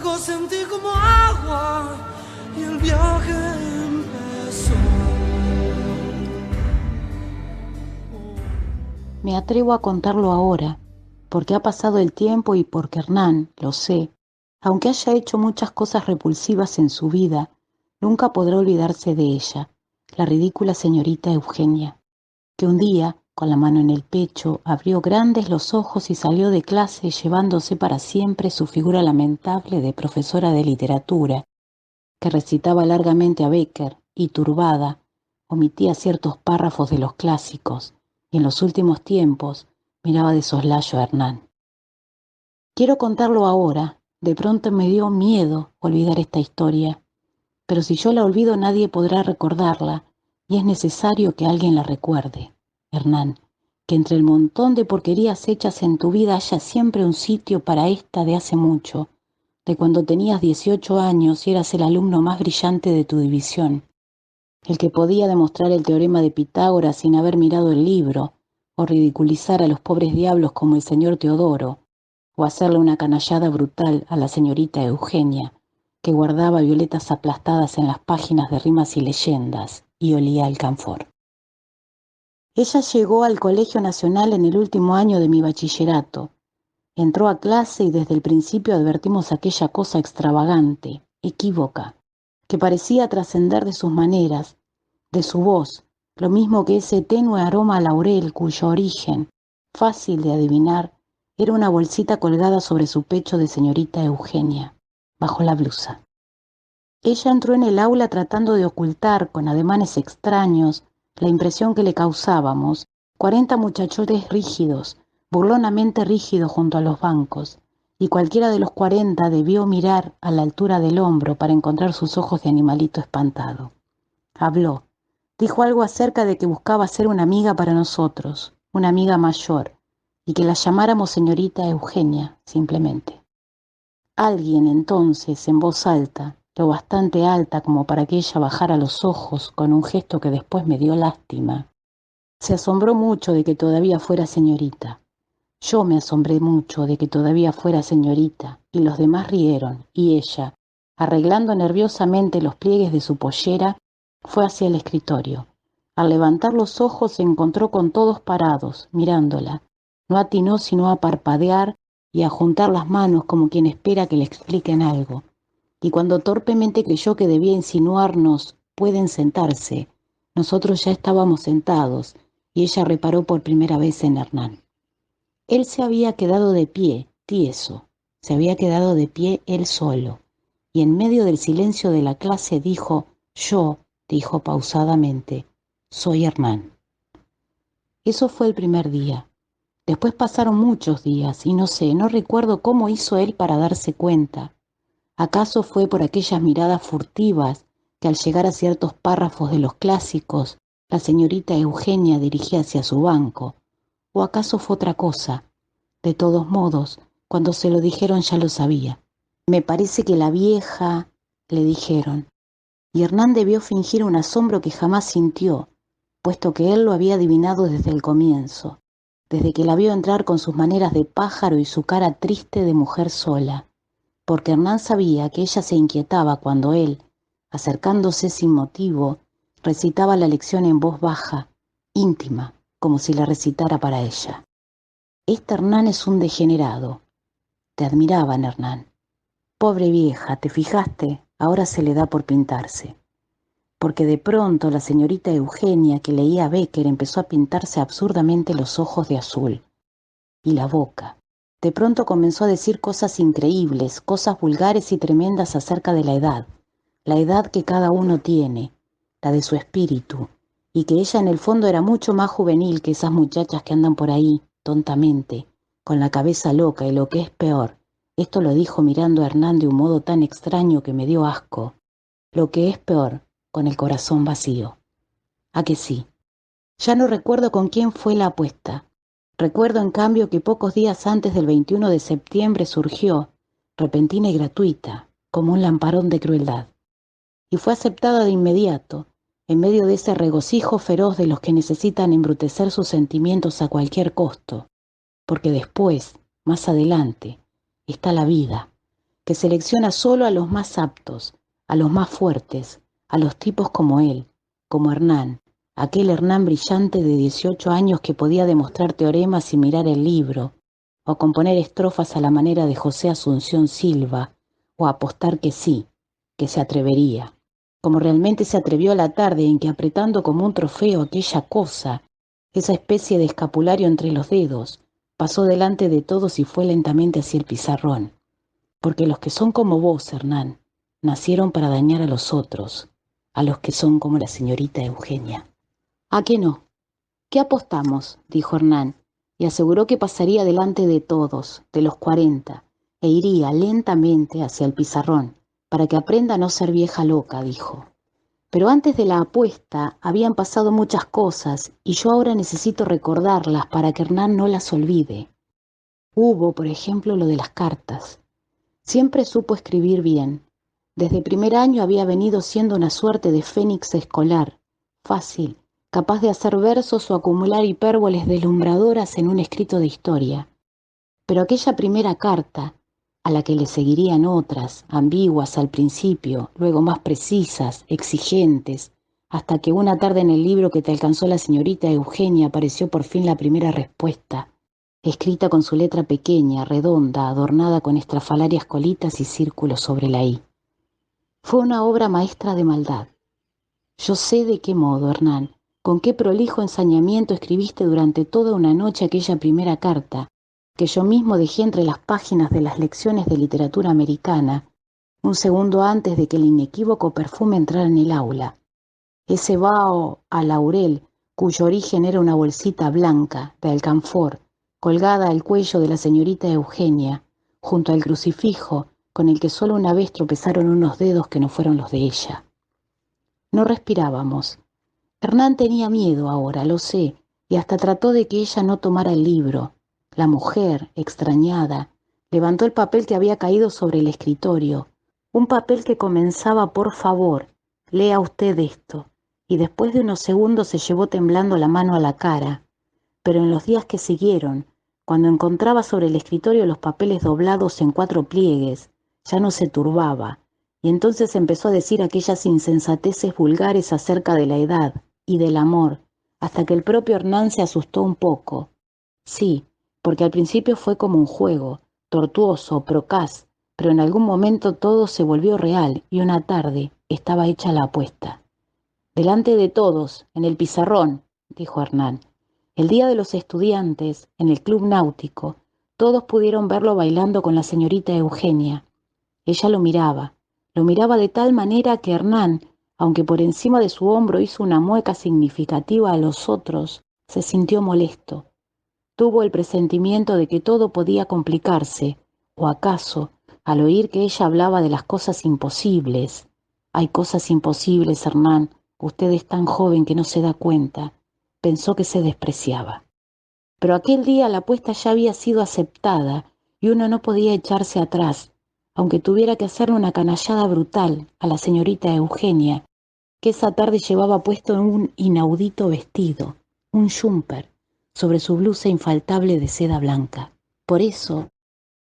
Luego sentí como agua y el viaje empezó. Me atrevo a contarlo ahora, porque ha pasado el tiempo y porque Hernán, lo sé, aunque haya hecho muchas cosas repulsivas en su vida, nunca podrá olvidarse de ella, la ridícula señorita Eugenia, que un día, con la mano en el pecho, abrió grandes los ojos y salió de clase llevándose para siempre su figura lamentable de profesora de literatura, que recitaba largamente a Bécquer y, turbada, omitía ciertos párrafos de los clásicos y en los últimos tiempos miraba de soslayo a Hernán. Quiero contarlo ahora, de pronto me dio miedo olvidar esta historia, pero si yo la olvido nadie podrá recordarla y es necesario que alguien la recuerde. Hernán, que entre el montón de porquerías hechas en tu vida haya siempre un sitio para esta de hace mucho, de cuando tenías 18 años y eras el alumno más brillante de tu división, el que podía demostrar el teorema de Pitágoras sin haber mirado el libro, o ridiculizar a los pobres diablos como el señor Teodoro, o hacerle una canallada brutal a la señorita Eugenia, que guardaba violetas aplastadas en las páginas de rimas y leyendas y olía al camfor. Ella llegó al Colegio Nacional en el último año de mi bachillerato. Entró a clase y desde el principio advertimos aquella cosa extravagante, equívoca, que parecía trascender de sus maneras, de su voz, lo mismo que ese tenue aroma a laurel cuyo origen, fácil de adivinar, era una bolsita colgada sobre su pecho de señorita Eugenia, bajo la blusa. Ella entró en el aula tratando de ocultar, con ademanes extraños, la impresión que le causábamos, 40 muchachotes rígidos, burlonamente rígidos junto a los bancos, y cualquiera de los 40 debió mirar a la altura del hombro para encontrar sus ojos de animalito espantado. Habló, dijo algo acerca de que buscaba ser una amiga para nosotros, una amiga mayor, y que la llamáramos señorita Eugenia, simplemente. Alguien entonces, en voz alta, lo bastante alta como para que ella bajara los ojos con un gesto que después me dio lástima, se asombró mucho de que todavía fuera señorita. Yo me asombré mucho de que todavía fuera señorita, y los demás rieron, y ella, arreglando nerviosamente los pliegues de su pollera, fue hacia el escritorio. Al levantar los ojos se encontró con todos parados, mirándola. No atinó sino a parpadear y a juntar las manos como quien espera que le expliquen algo. Y cuando torpemente creyó que debía insinuarnos «pueden sentarse», nosotros ya estábamos sentados, y ella reparó por primera vez en Hernán. Él se había quedado de pie, tieso, se había quedado de pie él solo, y en medio del silencio de la clase dijo, yo, dijo pausadamente, soy Hernán. Eso fue el primer día. Después pasaron muchos días, y no sé, no recuerdo cómo hizo él para darse cuenta. ¿Acaso fue por aquellas miradas furtivas que al llegar a ciertos párrafos de los clásicos, la señorita Eugenia dirigía hacia su banco? ¿O acaso fue otra cosa? De todos modos, cuando se lo dijeron ya lo sabía. Me parece que la vieja, le dijeron, y Hernán debió fingir un asombro que jamás sintió, puesto que él lo había adivinado desde el comienzo, desde que la vio entrar con sus maneras de pájaro y su cara triste de mujer sola, porque Hernán sabía que ella se inquietaba cuando él, acercándose sin motivo, recitaba la lección en voz baja, íntima, como si la recitara para ella. Este Hernán es un degenerado. Te admiraban, Hernán. Pobre vieja, ¿te fijaste? Ahora se le da por pintarse. Porque de pronto la señorita Eugenia, que leía a Bécquer, empezó a pintarse absurdamente los ojos de azul. Y la boca. De pronto comenzó a decir cosas increíbles, cosas vulgares y tremendas acerca de la edad que cada uno tiene, la de su espíritu, y que ella en el fondo era mucho más juvenil que esas muchachas que andan por ahí, tontamente, con la cabeza loca y lo que es peor, esto lo dijo mirando a Hernán de un modo tan extraño que me dio asco, lo que es peor, con el corazón vacío. ¿A que sí? Ya no recuerdo con quién fue la apuesta. Recuerdo en cambio que pocos días antes del 21 de septiembre surgió, repentina y gratuita, como un lamparón de crueldad, y fue aceptada de inmediato, en medio de ese regocijo feroz de los que necesitan embrutecer sus sentimientos a cualquier costo, porque después, más adelante, está la vida, que selecciona solo a los más aptos, a los más fuertes, a los tipos como él, como Hernán, aquel Hernán brillante de 18 años que podía demostrar teoremas sin mirar el libro, o componer estrofas a la manera de José Asunción Silva, o apostar que sí, que se atrevería, como realmente se atrevió a la tarde en que apretando como un trofeo aquella cosa, esa especie de escapulario entre los dedos, pasó delante de todos y fue lentamente hacia el pizarrón. Porque los que son como vos, Hernán, nacieron para dañar a los otros, a los que son como la señorita Eugenia. ¿A qué no? ¿Qué apostamos?, dijo Hernán, y aseguró que pasaría delante de todos, de los 40, e iría lentamente hacia el pizarrón, para que aprenda a no ser vieja loca, dijo. Pero antes de la apuesta habían pasado muchas cosas, y yo ahora necesito recordarlas para que Hernán no las olvide. Hubo, por ejemplo, lo de las cartas. Siempre supo escribir bien. Desde primer año había venido siendo una suerte de fénix escolar, fácil, capaz de hacer versos o acumular hipérboles deslumbradoras en un escrito de historia. Pero aquella primera carta, a la que le seguirían otras, ambiguas al principio, luego más precisas, exigentes, hasta que una tarde en el libro que te alcanzó la señorita Eugenia apareció por fin la primera respuesta, escrita con su letra pequeña, redonda, adornada con estrafalarias colitas y círculos sobre la I. Fue una obra maestra de maldad. Yo sé de qué modo, Hernán, con qué prolijo ensañamiento escribiste durante toda una noche aquella primera carta, que yo mismo dejé entre las páginas de las lecciones de literatura americana, un segundo antes de que el inequívoco perfume entrara en el aula. Ese vaho a laurel, cuyo origen era una bolsita blanca de alcanfor, colgada al cuello de la señorita Eugenia, junto al crucifijo con el que solo una vez tropezaron unos dedos que no fueron los de ella. No respirábamos. Hernán tenía miedo ahora, lo sé, y hasta trató de que ella no tomara el libro. La mujer, extrañada, levantó el papel que había caído sobre el escritorio, un papel que comenzaba por favor, lea usted esto, y después de unos segundos se llevó temblando la mano a la cara. Pero en los días que siguieron, cuando encontraba sobre el escritorio los papeles doblados en 4 pliegues, ya no se turbaba, y entonces empezó a decir aquellas insensateces vulgares acerca de la edad y del amor, hasta que el propio Hernán se asustó un poco. Sí, porque al principio fue como un juego, tortuoso, procaz, pero en algún momento todo se volvió real y una tarde estaba hecha la apuesta. Delante de todos, en el pizarrón, dijo Hernán. El día de los estudiantes, en el club náutico, todos pudieron verlo bailando con la señorita Eugenia. Ella lo miraba de tal manera que Hernán, aunque por encima de su hombro hizo una mueca significativa a los otros, se sintió molesto. Tuvo el presentimiento de que todo podía complicarse, o acaso, al oír que ella hablaba de las cosas imposibles. Hay cosas imposibles, Hernán, usted es tan joven que no se da cuenta. Pensó que se despreciaba. Pero aquel día la apuesta ya había sido aceptada y uno no podía echarse atrás, aunque tuviera que hacerle una canallada brutal a la señorita Eugenia, que esa tarde llevaba puesto un inaudito vestido, un jumper, sobre su blusa infaltable de seda blanca. Por eso,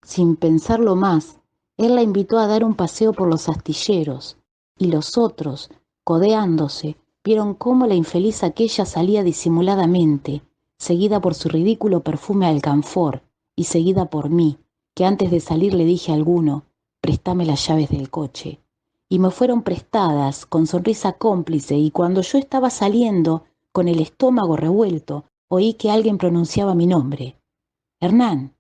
sin pensarlo más, él la invitó a dar un paseo por los astilleros, y los otros, codeándose, vieron cómo la infeliz aquella salía disimuladamente, seguida por su ridículo perfume a alcanfor, y seguida por mí, que antes de salir le dije a alguno, préstame las llaves del coche. Y me fueron prestadas, con sonrisa cómplice, y cuando yo estaba saliendo, con el estómago revuelto, oí que alguien pronunciaba mi nombre. Hernán.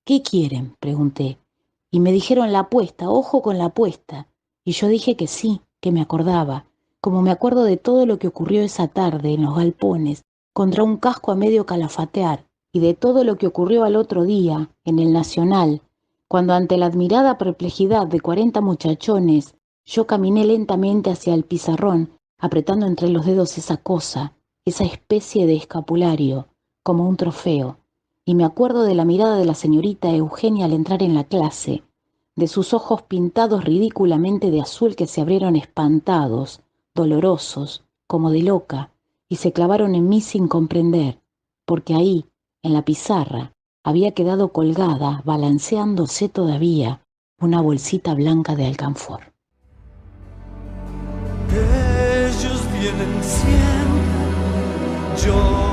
¿Qué quieren?, pregunté. Y me dijeron la apuesta, ojo con la apuesta. Y yo dije que sí, que me acordaba, como me acuerdo de todo lo que ocurrió esa tarde en los galpones, contra un casco a medio calafatear, y de todo lo que ocurrió al otro día, en el Nacional, cuando ante la admirada perplejidad de 40 muchachones, yo caminé lentamente hacia el pizarrón, apretando entre los dedos esa cosa, esa especie de escapulario, como un trofeo. Y me acuerdo de la mirada de la señorita Eugenia al entrar en la clase, de sus ojos pintados ridículamente de azul que se abrieron espantados, dolorosos, como de loca, y se clavaron en mí sin comprender, porque ahí, en la pizarra, había quedado colgada, balanceándose todavía, una bolsita blanca de alcanfor. Ellos vienen siempre, yo